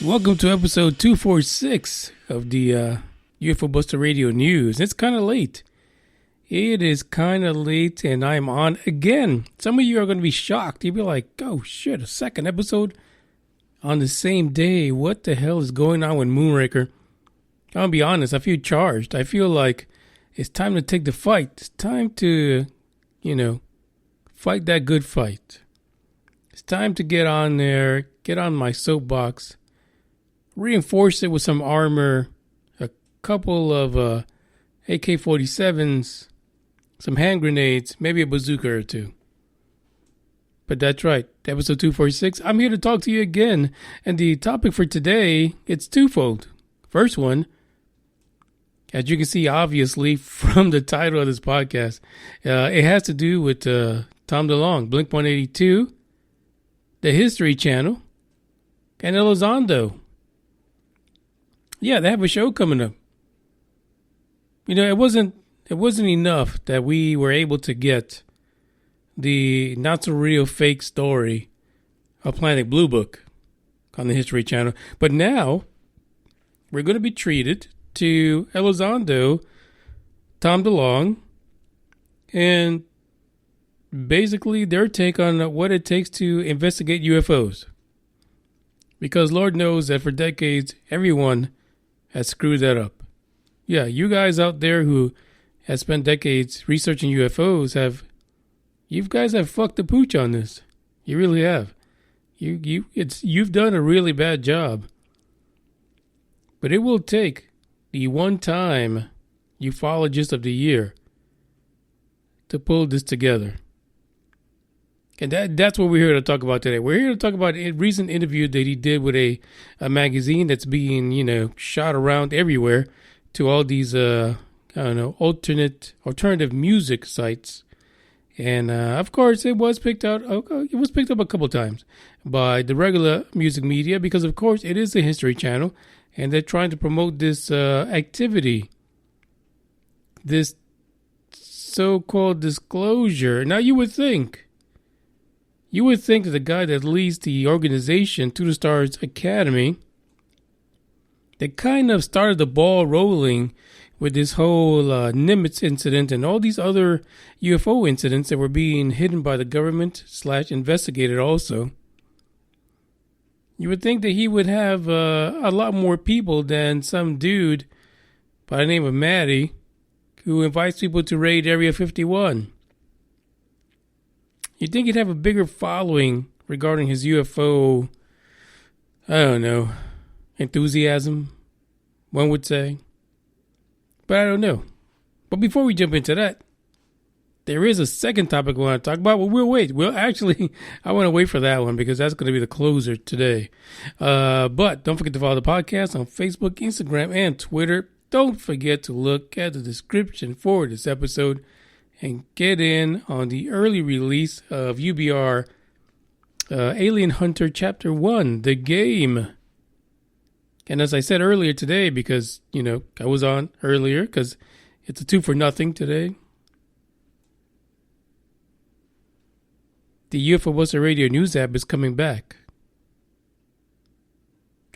Welcome to episode 246 of the UFO Buster Radio News. It's kind of late. It is kind of late, and I'm on again. Some of you are going to be shocked. You'll be like, oh shit, a second episode on the same day. What the hell is going on with Moonraker? I'll be honest, I feel charged. I feel like it's time to take the fight. It's time to, fight that good fight. It's time to get on there, get on my soapbox, reinforce it with some armor, a couple of AK-47s, some hand grenades, maybe a bazooka or two. But that's right, episode 246. I'm here to talk to you again. And the topic for today, it's twofold. First one, as you can see, obviously, from the title of this podcast, it has to do with Tom DeLonge, Blink-182, the History Channel, and Elizondo. Yeah, they have a show coming up. It wasn't enough that we were able to get the not-so-real fake story of Planet Blue Book on the History Channel. But now, we're going to be treated to Elizondo, Tom DeLonge, and basically their take on what it takes to investigate UFOs. Because Lord knows that for decades, everyone has screwed that up. Yeah, you guys out there who have spent decades researching UFOs you guys have fucked the pooch on this. You really have. You've done a really bad job. But it will take the one time ufologist of the year to pull this together. And that's what we're here to talk about today. We're here to talk about a recent interview that he did with a magazine that's being, shot around everywhere to all these, alternative music sites. And, of course, it was picked up a couple times by the regular music media because, of course, it is the History Channel. And they're trying to promote this activity, this so-called disclosure. Now, you would think that the guy that leads the organization, To the Stars Academy, that kind of started the ball rolling with this whole Nimitz incident and all these other UFO incidents that were being hidden by the government / investigated also. You would think that he would have a lot more people than some dude by the name of Maddie who invites people to raid Area 51. You'd think he'd have a bigger following regarding his UFO, enthusiasm, one would say. But I don't know. But before we jump into that, there is a second topic we want to talk about, but we'll wait. I want to wait for that one because that's going to be the closer today. But don't forget to follow the podcast on Facebook, Instagram, and Twitter. Don't forget to look at the description for this episode and get in on the early release of UBR Alien Hunter Chapter 1, The Game. And as I said earlier today, because, I was on earlier because it's a 2 for nothing today. The UFO Buster Radio News app is coming back.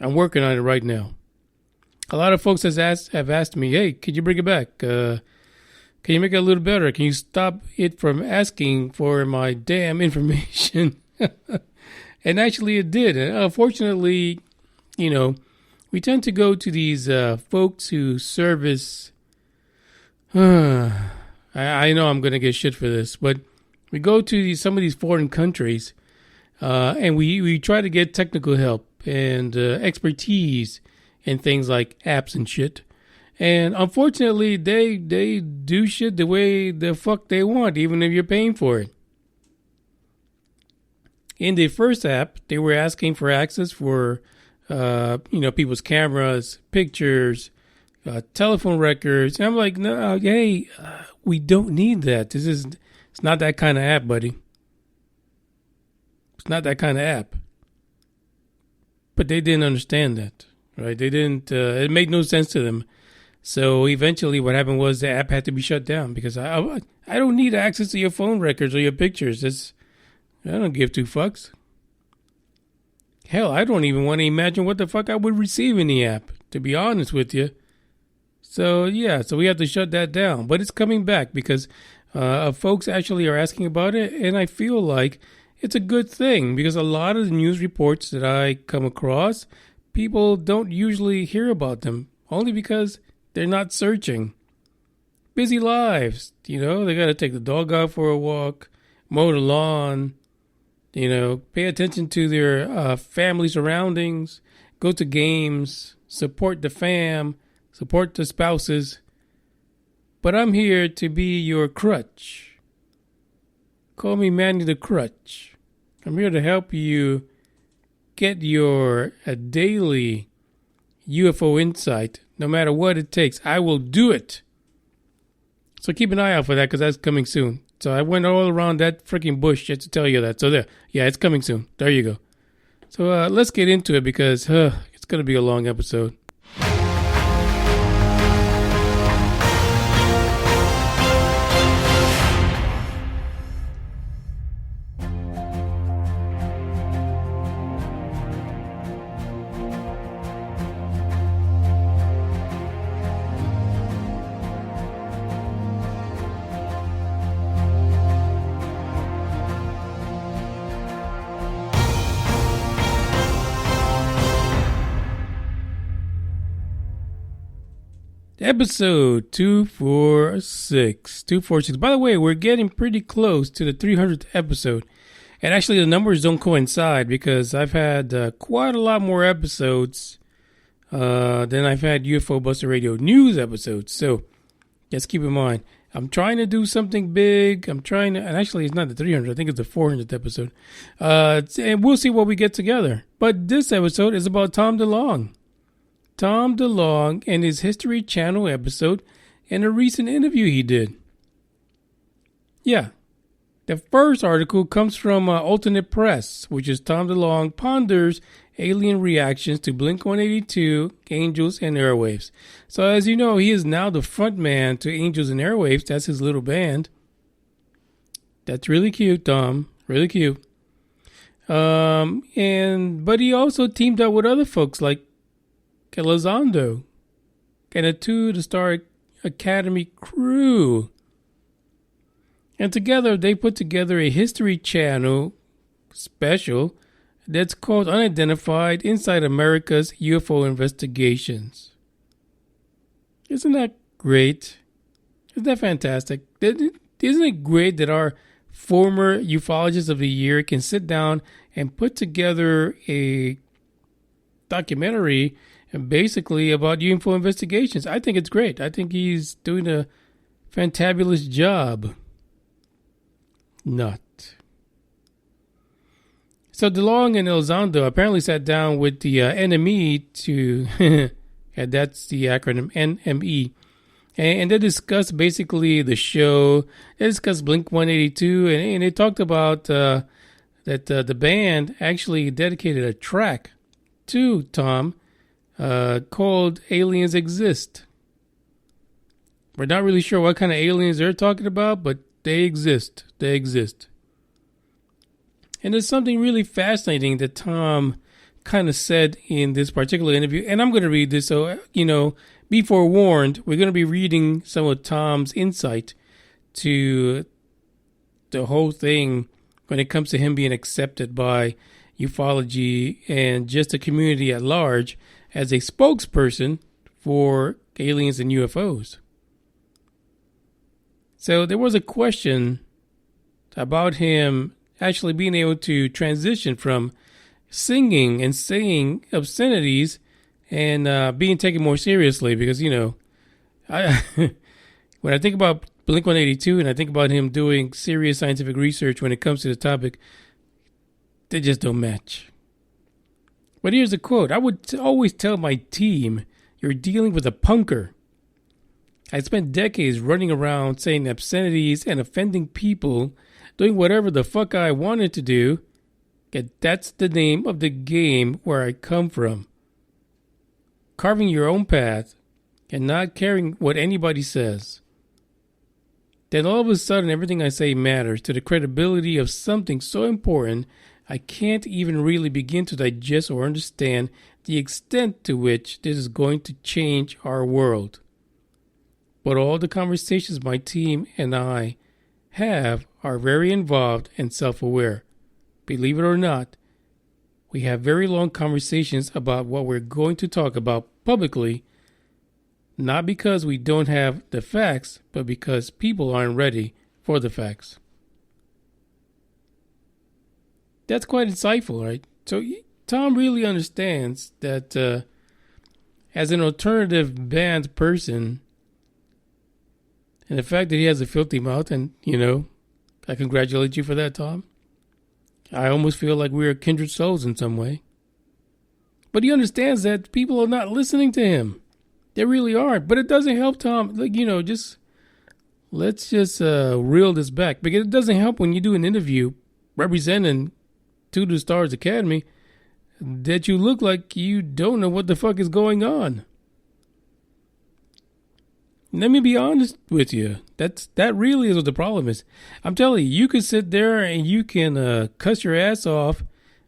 I'm working on it right now. A lot of folks have asked me, hey, could you bring it back? Can you make it a little better? Can you stop it from asking for my damn information? And actually it did. Unfortunately, we tend to go to these folks who service... I know I'm going to get shit for this, but we go to some of these foreign countries and we try to get technical help and expertise in things like apps and shit. And unfortunately, they do shit the way the fuck they want, even if you're paying for it. In the first app, they were asking for access for, people's cameras, pictures, telephone records. And I'm like, no, hey, we don't need that. It's not that kind of app, buddy. It's not that kind of app. But they didn't understand that, right? They didn't, it made no sense to them. So eventually what happened was the app had to be shut down because I don't need access to your phone records or your pictures. I don't give two fucks. Hell, I don't even want to imagine what the fuck I would receive in the app, to be honest with you. So we have to shut that down. But it's coming back because folks actually are asking about it, and I feel like it's a good thing because a lot of the news reports that I come across, people don't usually hear about them, only because they're not searching. Busy lives, they got to take the dog out for a walk, mow the lawn, pay attention to their family surroundings, go to games, support the fam, support the spouses. But I'm here to be your crutch. Call me Manny the Crutch. I'm here to help you get your daily UFO insight, no matter what it takes. I will do it. So keep an eye out for that because that's coming soon. So I went all around that freaking bush just to tell you that. So there. Yeah, it's coming soon. There you go. So let's get into it because it's going to be a long episode. Episode 246. 246. By the way, we're getting pretty close to the 300th episode. And actually, the numbers don't coincide because I've had quite a lot more episodes than I've had UFO Buster Radio news episodes. So, just keep in mind, I'm trying to do something big. And actually, it's not the 300th. I think it's the 400th episode. And we'll see what we get together. But this episode is about Tom DeLonge. Tom DeLonge and his History Channel episode and a recent interview he did. Yeah. The first article comes from Alternate Press, which is Tom DeLonge ponders alien reactions to Blink-182, Angels, and Airwaves. So as you know, he is now the front man to Angels and Airwaves. That's his little band. That's really cute, Tom. Really cute. But he also teamed up with other folks like Elizondo and a 2-star Academy crew. And together they put together a History Channel special that's called Unidentified Inside America's UFO Investigations. Isn't that great? Isn't that fantastic? Isn't it great that our former ufologists of the year can sit down and put together a documentary and basically about UFO investigations? I think it's great. I think he's doing a fantabulous job. Not. So DeLonge and Elizondo apparently sat down with the NME to, and that's the acronym NME, and they discussed basically the show. They discussed Blink-182, and they talked about that the band actually dedicated a track to Tom called Aliens Exist. We're not really sure what kind of aliens they're talking about, but they exist. They exist. And there's something really fascinating that Tom kind of said in this particular interview. And I'm going to read this. So, be forewarned, we're going to be reading some of Tom's insight to the whole thing when it comes to him being accepted by ufology and just the community at large as a spokesperson for aliens and UFOs. So there was a question about him actually being able to transition from singing and saying obscenities and being taken more seriously because, I when I think about Blink-182 and I think about him doing serious scientific research when it comes to the topic, they just don't match. But here's a quote. I would always tell my team, you're dealing with a punker. I spent decades running around saying obscenities and offending people, doing whatever the fuck I wanted to do. And that's the name of the game where I come from. Carving your own path and not caring what anybody says. Then all of a sudden everything I say matters to the credibility of something so important I can't even really begin to digest or understand the extent to which this is going to change our world. But all the conversations my team and I have are very involved and self-aware. Believe it or not, we have very long conversations about what we're going to talk about publicly, not because we don't have the facts, but because people aren't ready for the facts. That's quite insightful, right? So Tom really understands that as an alternative band person, and the fact that he has a filthy mouth, and, I congratulate you for that, Tom. I almost feel like we're kindred souls in some way. But he understands that people are not listening to him. They really aren't. But it doesn't help Tom. Let's just reel this back. Because it doesn't help when you do an interview representing To the Stars Academy that you look like you don't know what the fuck is going on. Let me be honest with you. That really is what the problem is. I'm telling you, you can sit there and you can cuss your ass off,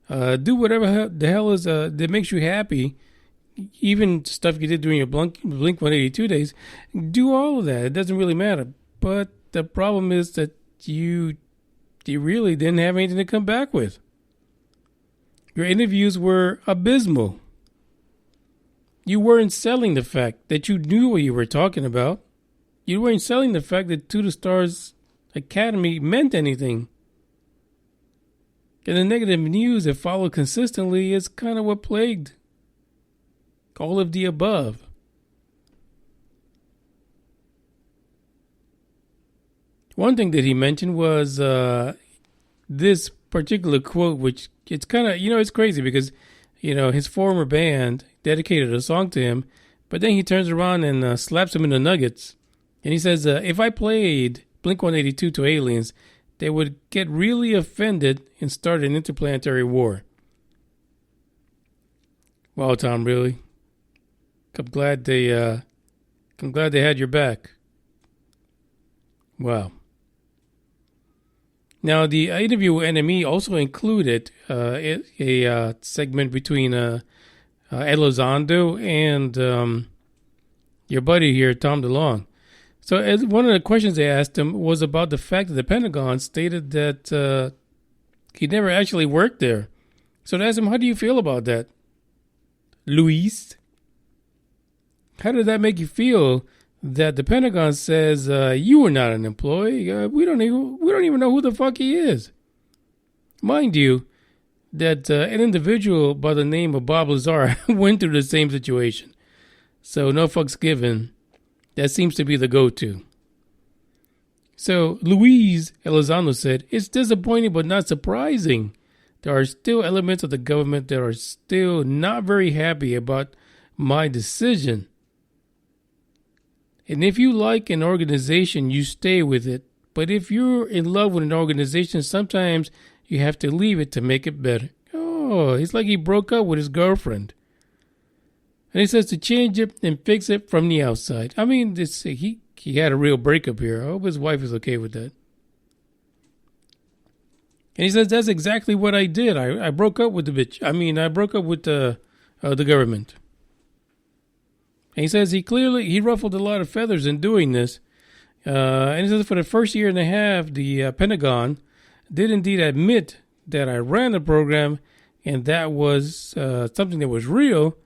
do whatever the hell is that makes you happy, even stuff you did during your Blink 182 days. Do all of that. It doesn't really matter. But the problem is that you really didn't have anything to come back with. Your interviews were abysmal. You weren't selling the fact that you knew what you were talking about. You weren't selling the fact that To the Stars Academy meant anything. And the negative news that followed consistently is kind of what plagued all of the above. One thing that he mentioned was this particular quote, which it's kind of, it's crazy because, his former band dedicated a song to him, but then he turns around and slaps him in the nuggets. And he says, if I played Blink 182 to aliens, they would get really offended and start an interplanetary war. Wow, Tom, really? I'm glad they had your back. Wow. Now, the interview with NME also included a segment between Elizondo and your buddy here, Tom DeLonge. So one of the questions they asked him was about the fact that the Pentagon stated that he never actually worked there. So they asked him, how do you feel about that, Luis? How did that make you feel that the Pentagon says you were not an employee? We don't even know who the fuck he is. Mind you, that an individual by the name of Bob Lazar went through the same situation. So no fucks given. That seems to be the go-to. So Luis Elizondo said, it's disappointing but not surprising. There are still elements of the government that are still not very happy about my decision. And if you like an organization, you stay with it. But if you're in love with an organization, sometimes you have to leave it to make it better. Oh, it's like he broke up with his girlfriend. And he says to change it and fix it from the outside. I mean, he had a real breakup here. I hope his wife is okay with that. And he says, that's exactly what I did. I broke up with the bitch. I mean, I broke up with the government. And he says he ruffled a lot of feathers in doing this. And he says for the first year and a half, the Pentagon did indeed admit that I ran the program and that was something that was real.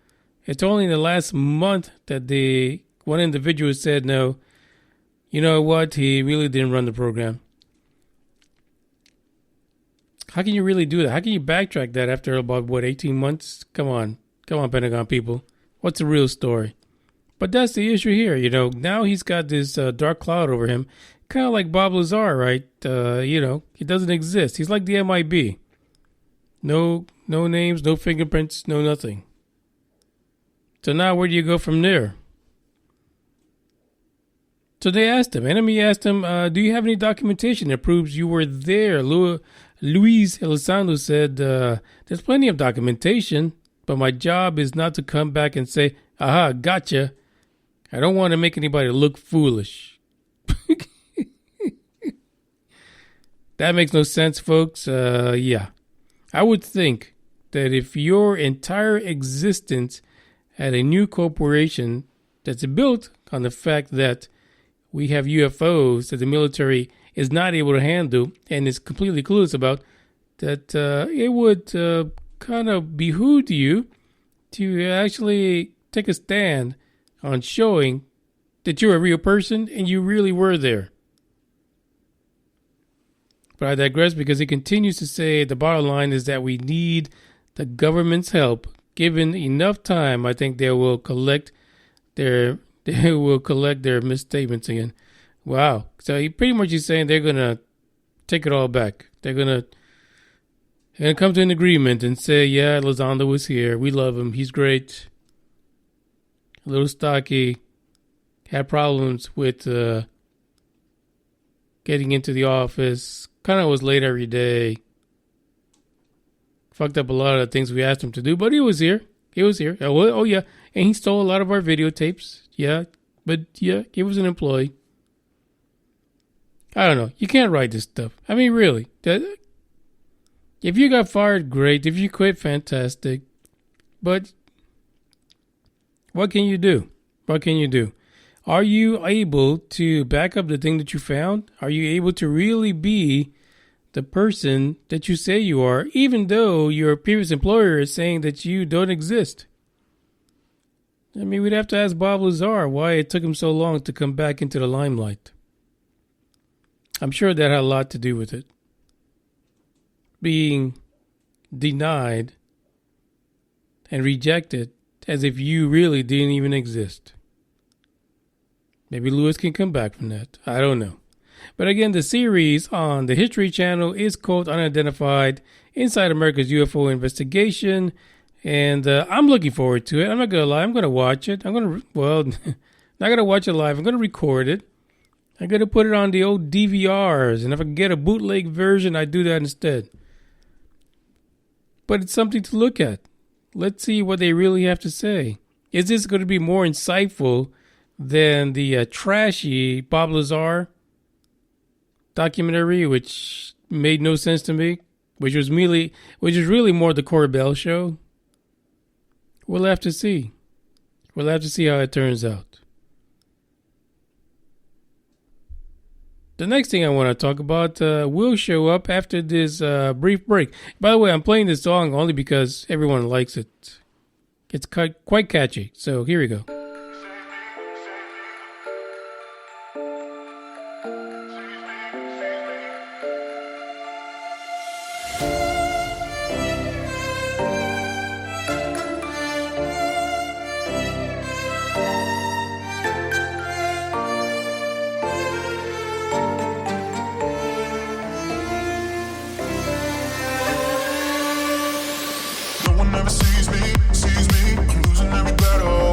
It's only in the last month that one individual said, no, you know what, he really didn't run the program. How can you really do that? How can you backtrack that after about, 18 months? Come on, Pentagon people. What's the real story? But that's the issue here, Now he's got this dark cloud over him, kind of like Bob Lazar, right? He doesn't exist. He's like the MIB. No names, no fingerprints, no nothing. So now where do you go from there? So they asked him, Enemy asked him, do you have any documentation that proves you were there? Luis Elizondo said, there's plenty of documentation, but my job is not to come back and say, aha, gotcha. I don't want to make anybody look foolish. That makes no sense, folks. Yeah. I would think that if your entire existence had a new corporation that's built on the fact that we have UFOs that the military is not able to handle and is completely clueless about, that it would kind of behoove you to actually take a stand on showing that you're a real person and you really were there. But I digress, because he continues to say the bottom line is that we need the government's help. Given enough time, I think they will collect their misstatements again. Wow. So he pretty much is saying they're gonna take it all back. They're gonna come to an agreement and say, yeah, Elizondo was here. We love him. He's great. A little stocky. Had problems with getting into the office. Kind of was late every day. Fucked up a lot of the things we asked him to do, but he was here. He was here. Oh yeah. And he stole a lot of our videotapes. Yeah. But yeah, he was an employee. I don't know. You can't write this stuff. I mean, really. If you got fired, great. If you quit, fantastic. But what can you do? What can you do? Are you able to back up the thing that you found? Are you able to really be the person that you say you are, even though your previous employer is saying that you don't exist? I mean, we'd have to ask Bob Lazar why it took him so long to come back into the limelight. I'm sure that had a lot to do with it. Being denied and rejected as if you really didn't even exist. Maybe Lewis can come back from that. I don't know. But again, the series on the History Channel is called Unidentified, Inside America's UFO Investigation. And I'm looking forward to it. I'm not going to lie. I'm going to watch it. Not going to watch it live. I'm going to record it. I'm going to put it on the old DVRs. And if I can get a bootleg version, I do that instead. But it's something to look at. Let's see what they really have to say. Is this going to be more insightful than the trashy Bob Lazar documentary, which made no sense to me, which was really more the Corbell show? We'll have to see. We'll have to see how it turns out. The next thing I want to talk about will show up after this brief break. By the way, I'm playing this song only because everyone likes it. It's quite catchy. So here we go. Never sees me, I'm losing every battle.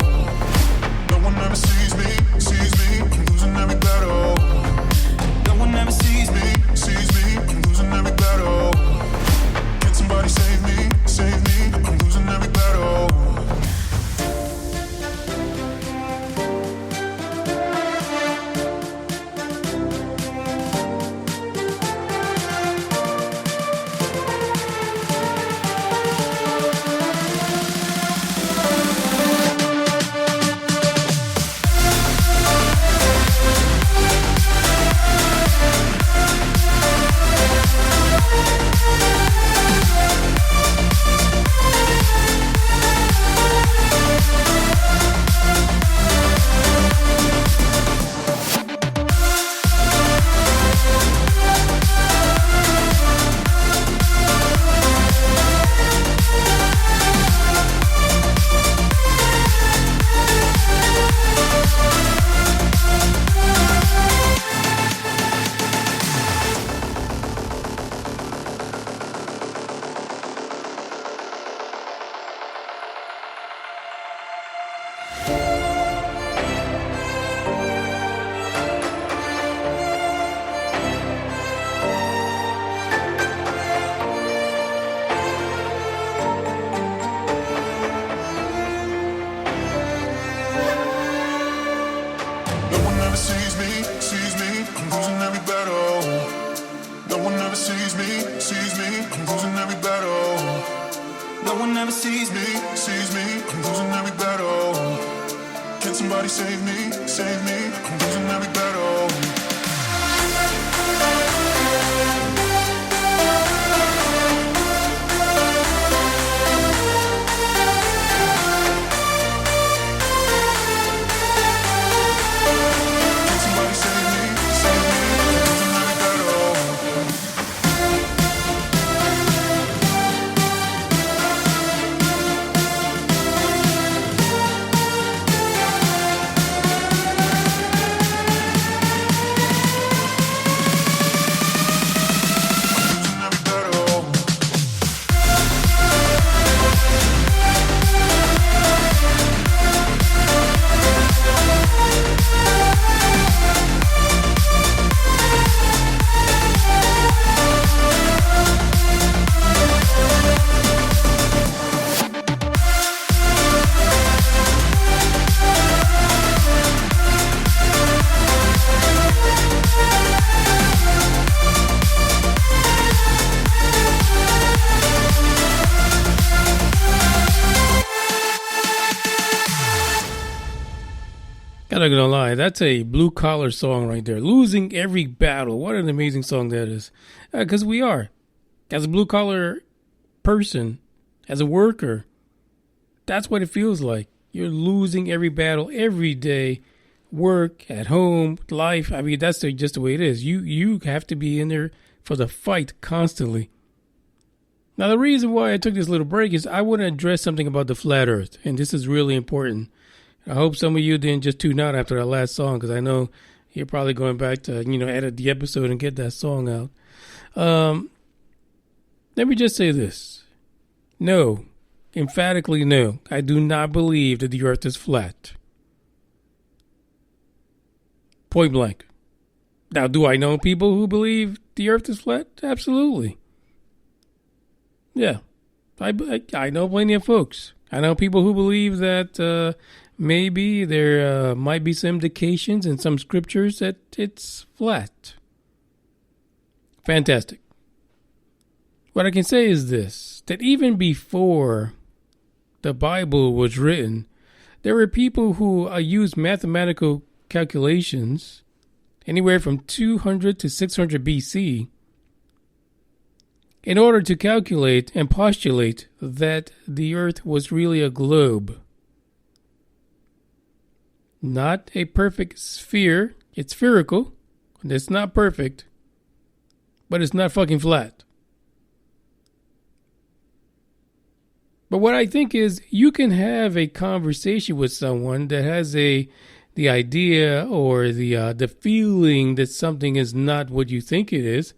me, sees me. I'm losing every battle. Can somebody save me, save me? I'm losing every battle. I'm not gonna lie, that's a Bluecollar song right there. Losing every battle. What an amazing song that is. Because we are. As a blue-collar person, as a worker, that's what it feels like. You're losing every battle every day. Work, at home, life. I mean, that's just the way it is. You have to be in there for the fight constantly. Now, the reason why I took this little break is I want to address something about the flat earth. And this is really important. I hope some of you didn't just tune out after that last song, because I know you're probably going back to, edit the episode and get that song out. Let me just say this. No, emphatically no, I do not believe that the earth is flat. Point blank. Now, do I know people who believe the earth is flat? Absolutely. Yeah, I know plenty of folks. I know people who believe that maybe there might be some indications in some scriptures that it's flat. Fantastic. What I can say is this, that even before the Bible was written, there were people who used mathematical calculations anywhere from 200 to 600 BC in order to calculate and postulate that the earth was really a globe. Not a perfect sphere. It's spherical. It's not perfect. But it's not fucking flat. But what I think is you can have a conversation with someone that has the idea or the feeling that something is not what you think it is,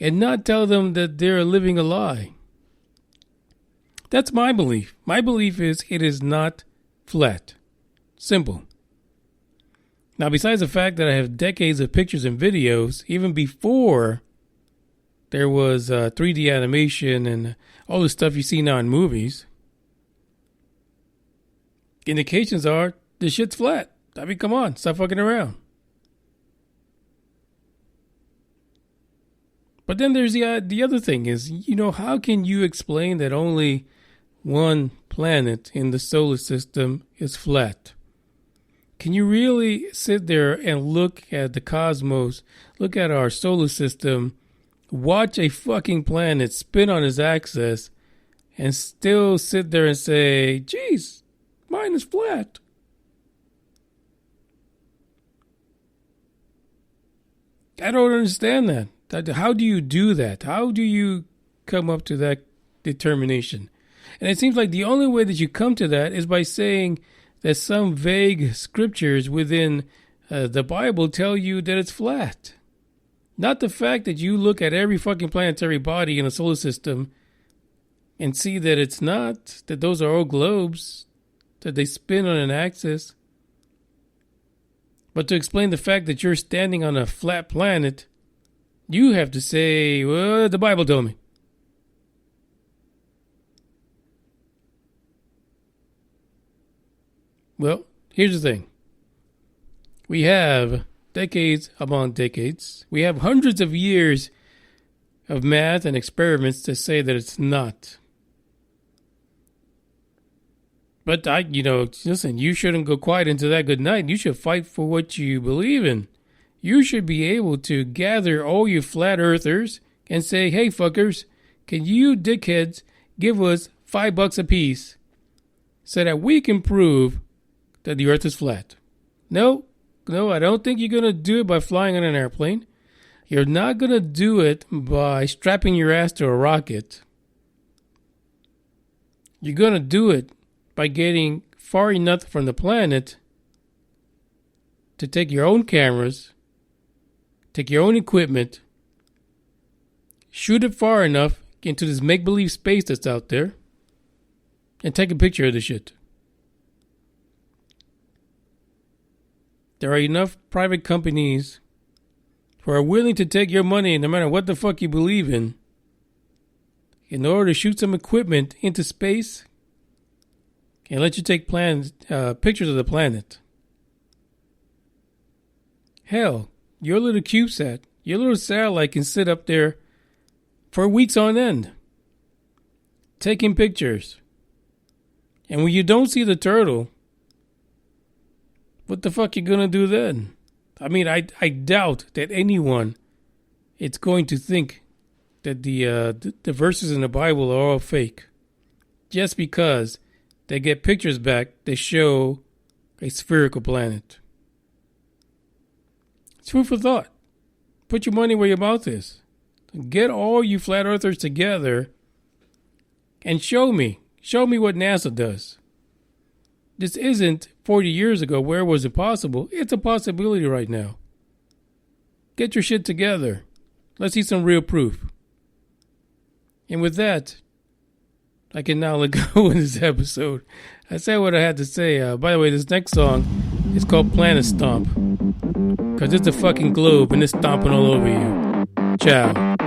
and not tell them that they're living a lie. That's my belief. My belief is it is not flat. Simple. Now, besides the fact that I have decades of pictures and videos, even before there was 3D animation and all the stuff you see now in movies, indications are this shit's flat. I mean, come on, stop fucking around. But then there's the other thing is, how can you explain that only one planet in the solar system is flat? Can you really sit there and look at the cosmos, look at our solar system, watch a fucking planet spin on its axis, and still sit there and say, geez, mine is flat? I don't understand that. How do you do that? How do you come up to that determination? And it seems like the only way that you come to that is by saying that some vague scriptures within the Bible tell you that it's flat. Not the fact that you look at every fucking planetary body in the solar system and see that it's not, that those are all globes, that they spin on an axis. But to explain the fact that you're standing on a flat planet, you have to say, well, the Bible told me. Well, here's the thing. We have decades upon decades. We have hundreds of years of math and experiments to say that it's not. But listen, you shouldn't go quiet into that good night. You should fight for what you believe in. You should be able to gather all you flat earthers and say, hey, fuckers, can you dickheads give us $5 a piece so that we can prove that the earth is flat? No, I don't think you're going to do it by flying on an airplane. You're not going to do it by strapping your ass to a rocket. You're going to do it by getting far enough from the planet to take your own cameras, take your own equipment, shoot it far enough into this make-believe space that's out there, and take a picture of the shit. There are enough private companies who are willing to take your money no matter what the fuck you believe in order to shoot some equipment into space and let you take pictures of the planet. Hell, your little CubeSat, your little satellite can sit up there for weeks on end, taking pictures. And when you don't see the turtle, what the fuck you gonna do then? I mean, I doubt that anyone is going to think that the verses in the Bible are all fake, just because they get pictures back that show a spherical planet. It's food for thought. Put your money where your mouth is. Get all you flat earthers together and show me what NASA does. This isn't 40 years ago where it was impossible. It's a possibility right now. Get your shit together. Let's see some real proof. And with that, I can now let go in this episode. I said what I had to say. By the way, this next song is called Planet Stomp. Because it's a fucking globe and it's stomping all over you. Ciao.